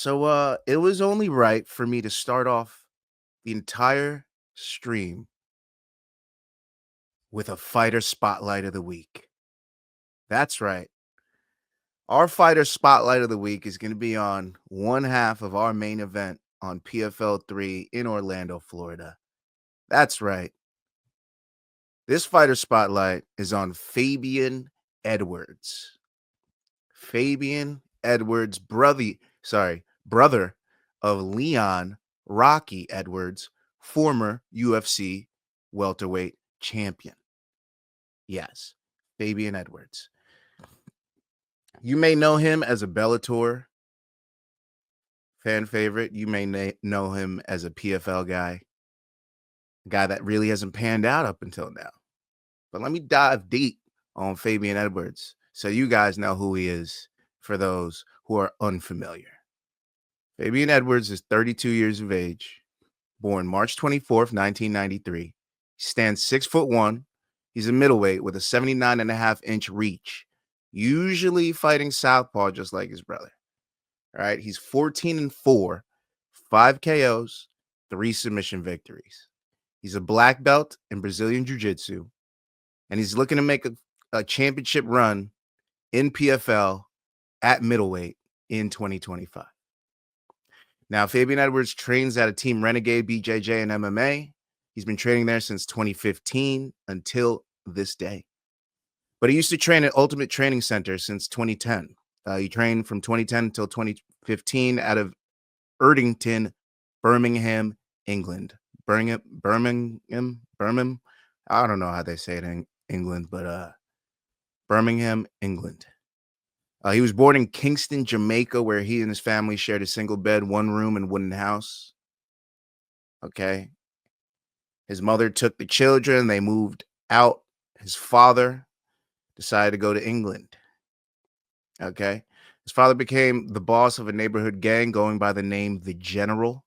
It was only right for me to start off the entire stream with a fighter spotlight of the week. That's right. Our fighter spotlight of the week is going to be on one half of our main event on PFL 3 in Orlando, Florida. That's right. This fighter spotlight is on Fabian Edwards. Fabian Edwards, brother of Leon Rocky Edwards, former UFC welterweight champion. Yes, Fabian Edwards. You may know him as a Bellator fan favorite. You may know him as a PFL guy, a guy that really hasn't panned out up until now. But let me dive deep on Fabian Edwards so you guys know who he is for those who are unfamiliar. Fabian Edwards is 32 years of age, born March 24th, 1993. He stands 6'1". He's a middleweight with a 79.5-inch reach, usually fighting southpaw just like his brother. All right, he's 14-4, 5 KOs, 3 submission victories. He's a black belt in Brazilian Jiu-Jitsu, and he's looking to make a championship run in PFL at middleweight in 2025. Now, Fabian Edwards trains at a Team Renegade BJJ and MMA. He's been training there since 2015 until this day. But he used to train at Ultimate Training Center since 2010. He trained from 2010 until 2015 out of Erdington, Birmingham, England. Birmingham. I don't know how they say it in England, but Birmingham, England. He was born in Kingston, Jamaica, where he and his family shared a single bed, one room, and wooden house. Okay. His mother took the children. They moved out. His father decided to go to England. Okay. His father became the boss of a neighborhood gang going by the name The General.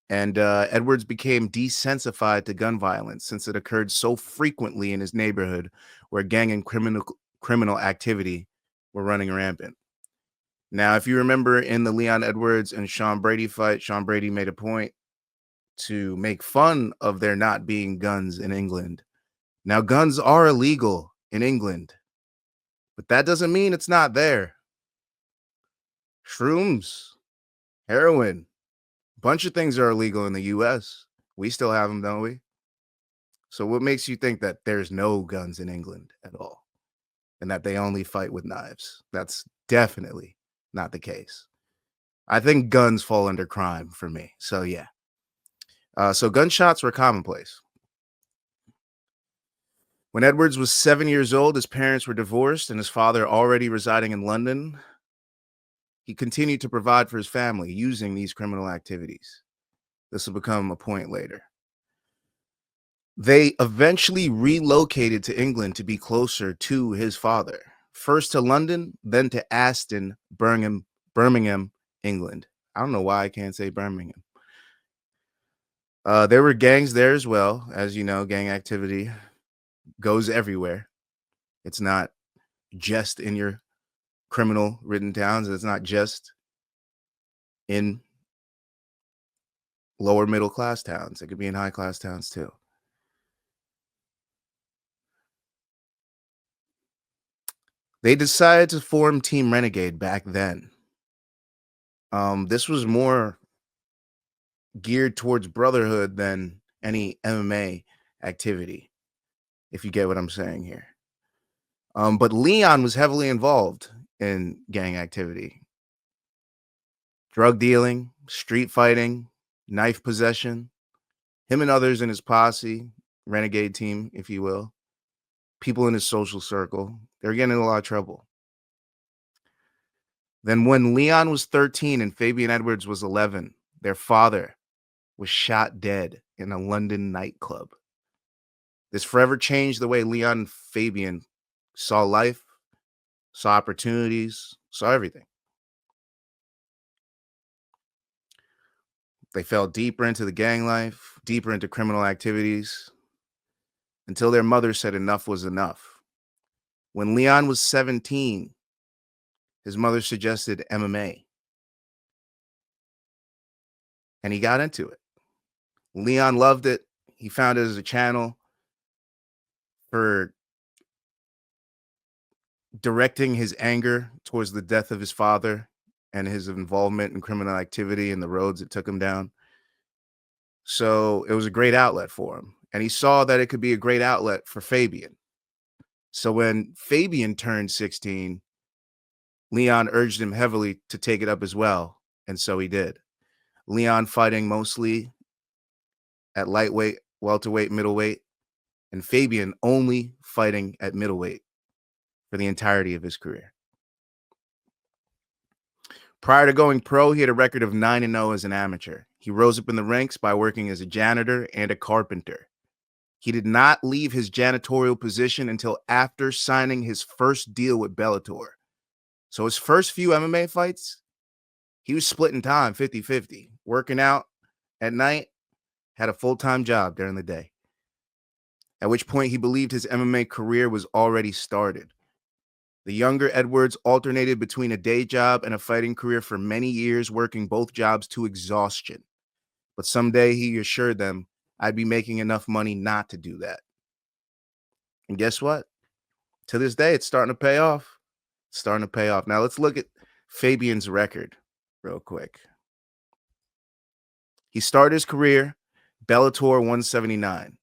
And Edwards became desensitized to gun violence since it occurred so frequently in his neighborhood where gang and criminal activity were running rampant. Now, if you remember in the Leon Edwards and Sean Brady fight, Sean Brady made a point to make fun of there not being guns in England. Now, guns are illegal in England, but that doesn't mean it's not there. Shrooms, heroin, a bunch of things are illegal in the US. We still have them, don't we? So what makes you think that there's no guns in England at all and that they only fight with knives? That's definitely not the case. I think guns fall under crime for me. So yeah. So gunshots were commonplace. When Edwards was 7 years old, his parents were divorced and his father already residing in London. He continued to provide for his family using these criminal activities. This will become a point later. They eventually relocated to England to be closer to his father. First to London, then to Aston, Birmingham, England. I don't know why I can't say Birmingham. There were gangs there as well. As you know, gang activity goes everywhere. It's not just in your criminal ridden towns. It's not just in lower middle class towns. It could be in high class towns too. They decided to form Team Renegade back then. This was more geared towards brotherhood than any MMA activity, if you get what I'm saying here. But Leon was heavily involved in gang activity, drug dealing, street fighting, knife possession. Him and others in his posse, renegade team, if you will, people in his social circle, they're getting in a lot of trouble. Then when Leon was 13 and Fabian Edwards was 11, their father was shot dead in a London nightclub. This forever changed the way Leon and Fabian saw life, saw opportunities, saw everything. They fell deeper into the gang life, deeper into criminal activities, until their mother said enough was enough. When Leon was 17, his mother suggested MMA. and he got into it. Leon loved it. He found it as a channel for directing his anger towards the death of his father and his involvement in criminal activity and the roads it took him down. So it was a great outlet for him. And he saw that it could be a great outlet for Fabian. So when Fabian turned 16, Leon urged him heavily to take it up as well. And so he did. Leon fighting mostly at lightweight, welterweight, middleweight, and Fabian only fighting at middleweight for the entirety of his career. Prior to going pro, he had a record of 9-0 as an amateur. He rose up in the ranks by working as a janitor and a carpenter. He did not leave his janitorial position until after signing his first deal with Bellator. So his first few MMA fights, he was splitting time 50-50, working out at night, had a full-time job during the day. At which point he believed his MMA career was already started. The younger Edwards alternated between a day job and a fighting career for many years, working both jobs to exhaustion. But someday he assured them, I'd be making enough money not to do that. And guess what? To this day, it's starting to pay off. It's starting to pay off. Now let's look at Fabian's record real quick. He started his career, Bellator 179.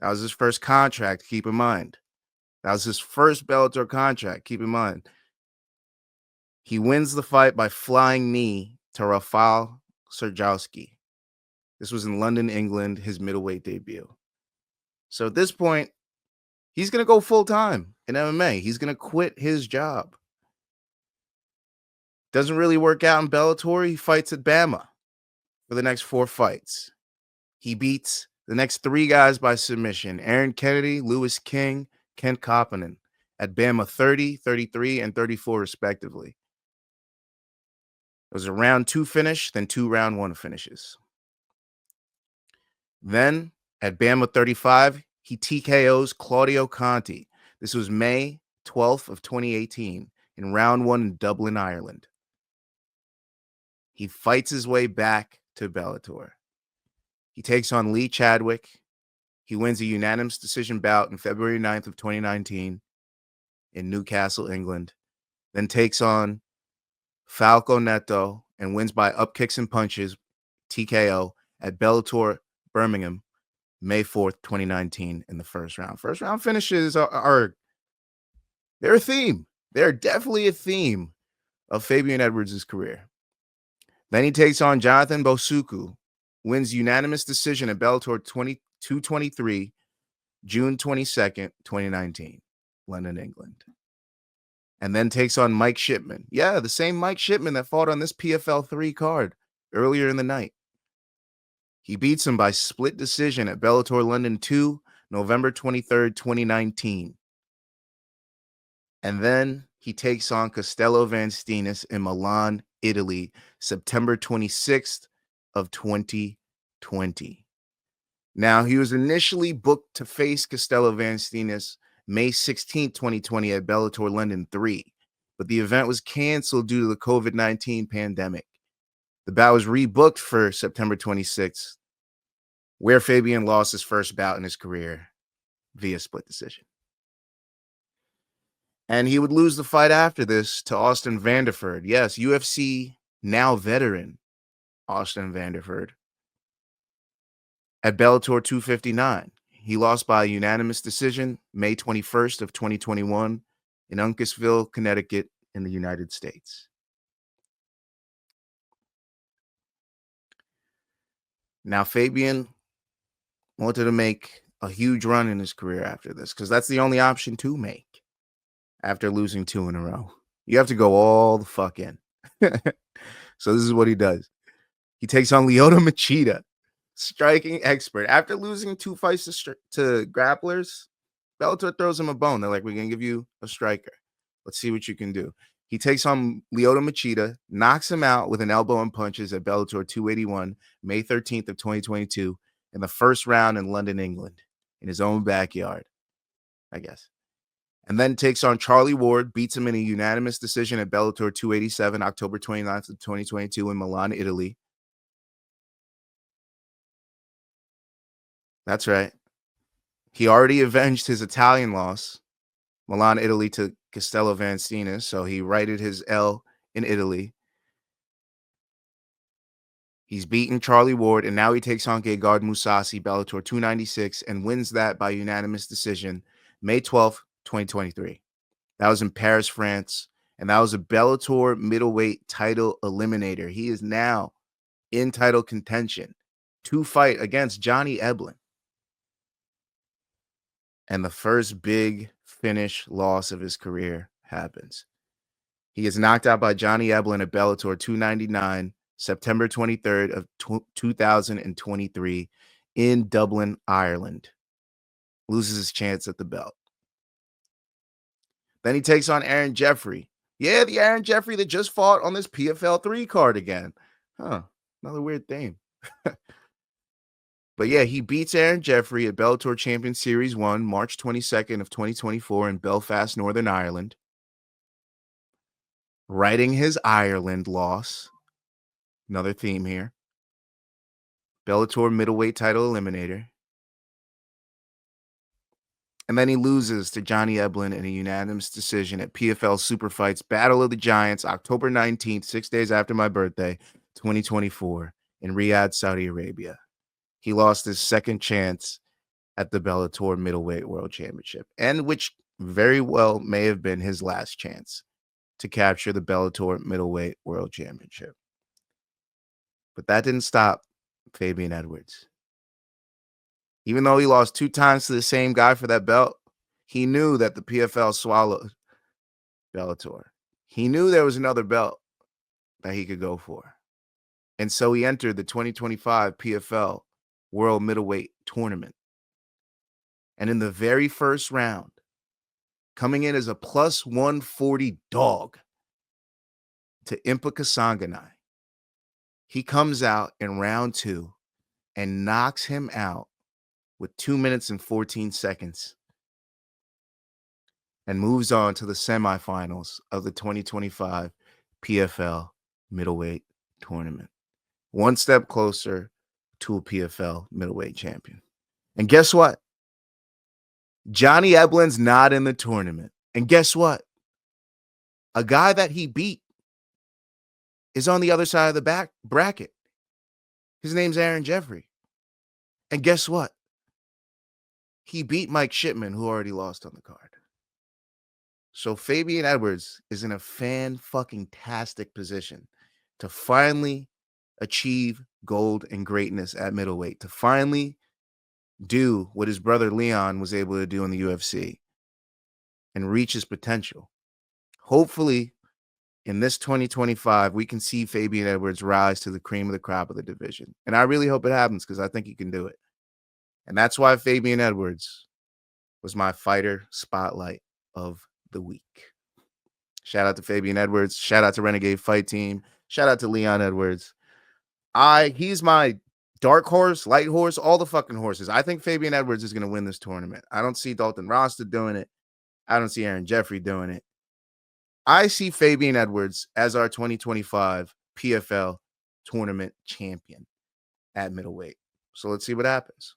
That was his first contract, keep in mind. That was his first Bellator contract, keep in mind. He wins the fight by flying knee to Rafael Serjowski. This was in London, England, his middleweight debut. So at this point, he's going to go full-time in MMA. He's going to quit his job. Doesn't really work out in Bellator. He fights at Bama for the next 4 fights. He beats the next 3 guys by submission: Aaron Kennedy, Lewis King, Kent Koppinen at Bama 30, 33, and 34, respectively. It was a round 2 finish, then 2 round 1 finishes. Then at Bama 35, he TKOs Claudio Conti. This was May 12th of 2018 in round 1 in Dublin, Ireland. He fights his way back to Bellator. He takes on Lee Chadwick. He wins a unanimous decision bout on February 9th of 2019 in Newcastle, England. Then takes on Falco Neto and wins by up kicks and punches, TKO, at Bellator Birmingham, May 4th, 2019 in the first round. First round finishes are they're a theme. They're definitely a theme of Fabian Edwards' career. Then he takes on Jonathan Bosuku, wins unanimous decision at Bellator 223, June 22nd, 2019, London, England. And then takes on Mike Shipman. Yeah, the same Mike Shipman that fought on this PFL 3 card earlier in the night. He beats him by split decision at Bellator London 2, November 23rd, 2019. And then he takes on Castello Van Steenis in Milan, Italy, September 26th of 2020. Now, he was initially booked to face Castello Van Steenis May 16th, 2020 at Bellator London 3, but the event was canceled due to the COVID-19 pandemic. The bout was rebooked for September 26th, where Fabian lost his first bout in his career via split decision. And he would lose the fight after this to Austin Vanderford. Yes, UFC now veteran Austin Vanderford at Bellator 259. He lost by a unanimous decision May 21st of 2021 in Uncasville, Connecticut in the United States. Now, Fabian wanted to make a huge run in his career after this because that's the only option to make after losing 2 in a row. You have to go all the fuck in. So this is what he does. He takes on Lyoto Machida, striking expert. After losing 2 fights to grapplers, Bellator throws him a bone. They're like, we're going to give you a striker. Let's see what you can do. He takes on Lyoto Machida, knocks him out with an elbow and punches at Bellator 281, May 13th of 2022, in the first round in London, England, in his own backyard, I guess. And then takes on Charlie Ward, beats him in a unanimous decision at Bellator 287, October 29th of 2022 in Milan, Italy. That's right. He already avenged his Italian loss, Milan, Italy to Castello Vancina, so he righted his L in Italy. He's beaten Charlie Ward, and now he takes on Gegard Mousasi, Bellator 296, and wins that by unanimous decision May 12th, 2023. That was in Paris, France, and that was a Bellator middleweight title eliminator. He is now in title contention to fight against Johnny Eblen. And the first big finish loss of his career happens. He is knocked out by Johnny Eblen at Bellator 299, September 23rd of 2023 in Dublin, Ireland. Loses his chance at the belt. Then he takes on Aaron Jeffrey. Yeah, the Aaron Jeffrey that just fought on this PFL 3 card again. Huh, another weird thing. But yeah, he beats Aaron Jeffrey at Bellator Champion Series 1, March 22nd of 2024 in Belfast, Northern Ireland. Writing his Ireland loss. Another theme here. Bellator middleweight title eliminator. And then he loses to Johnny Eblen in a unanimous decision at PFL Super Fights Battle of the Giants, October 19th, 6 days after my birthday, 2024, in Riyadh, Saudi Arabia. He lost his second chance at the Bellator Middleweight World Championship, and which very well may have been his last chance to capture the Bellator Middleweight World Championship. But that didn't stop Fabian Edwards. Even though he lost 2 times to the same guy for that belt, he knew that the PFL swallowed Bellator. He knew there was another belt that he could go for. And so he entered the 2025 PFL World Middleweight Tournament. And in the very first round, coming in as a plus 140 dog to Impa Kasanganay, he comes out in round 2 and knocks him out with 2 minutes and 14 seconds and moves on to the semifinals of the 2025 PFL Middleweight Tournament. One step closer to a PFL Middleweight champion. And guess what? Johnny Eblen's not in the tournament. And guess what? A guy that he beat is on the other side of the back bracket. His name's Aaron Jeffrey. And guess what? He beat Mike Shipman, who already lost on the card. So Fabian Edwards is in a fan-fucking-tastic position to finally achieve gold and greatness at middleweight, to finally do what his brother Leon was able to do in the UFC and reach his potential. Hopefully, in this 2025, we can see Fabian Edwards rise to the cream of the crop of the division. And I really hope it happens because I think he can do it. And that's why Fabian Edwards was my fighter spotlight of the week. Shout out to Fabian Edwards. Shout out to Renegade Fight Team. Shout out to Leon Edwards. He's my dark horse, light horse, all the fucking horses. I think Fabian Edwards is going to win this tournament. I don't see Dalton Rosta doing it. I don't see Aaron Jeffrey doing it. I see Fabian Edwards as our 2025 PFL tournament champion at middleweight. So let's see what happens.